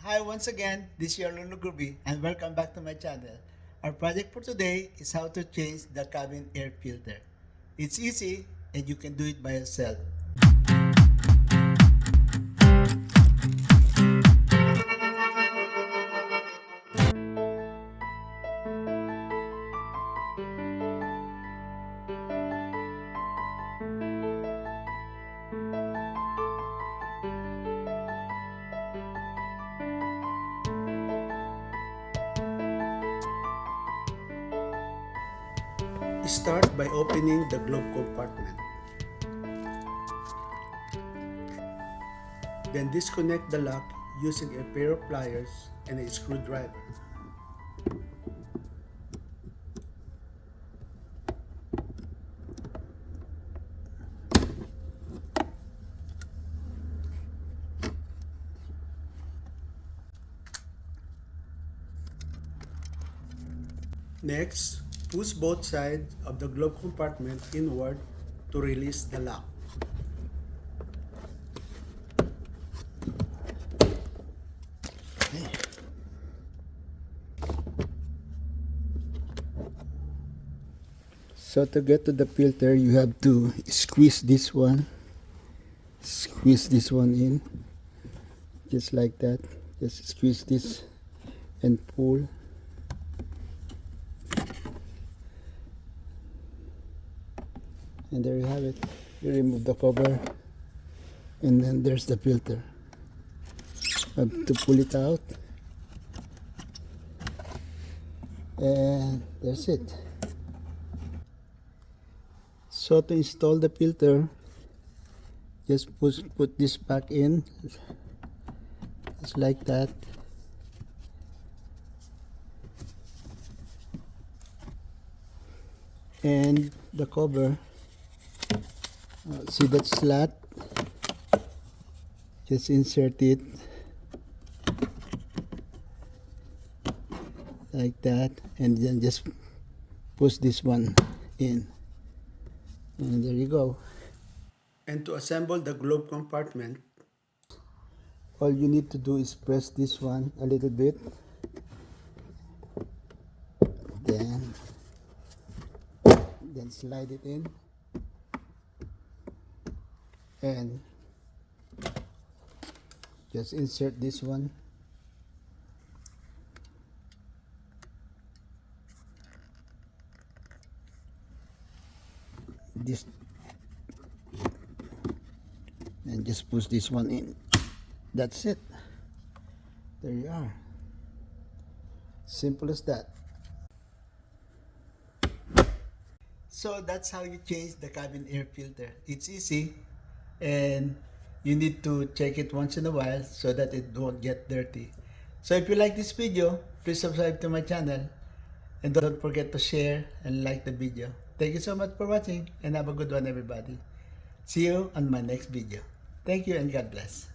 Hi once again, this is your Lulu Gruby and welcome back to my channel. Our project for today is how to change the cabin air filter. It's easy and you can do it by yourself. Start by opening the glove compartment. Then disconnect the lock using a pair of pliers and a screwdriver. Next, push both sides of the glove compartment inward to release the lock. So to get to the filter, you have to squeeze this one in, just like that. Just squeeze this and pull. And there you have it. You remove the cover and then there's the filter. You have to pull it out and that's it. So to install the filter, just put this back in, just like that. And the cover, see that slot, just insert it like that and then just push this one in. And there you go. And to assemble the glove compartment, all you need to do is press this one a little bit, then slide it in, and just insert this one. This, and just push this one in. That's it. There you are. Simple as that. So that's how you change the cabin air filter. It's easy and you need to check it once in a while so that it won't get dirty. So if you like this video, please subscribe to my channel and don't forget to share and like the video. Thank you so much for watching and have a good one, everybody. See you on my next video. Thank you and God bless.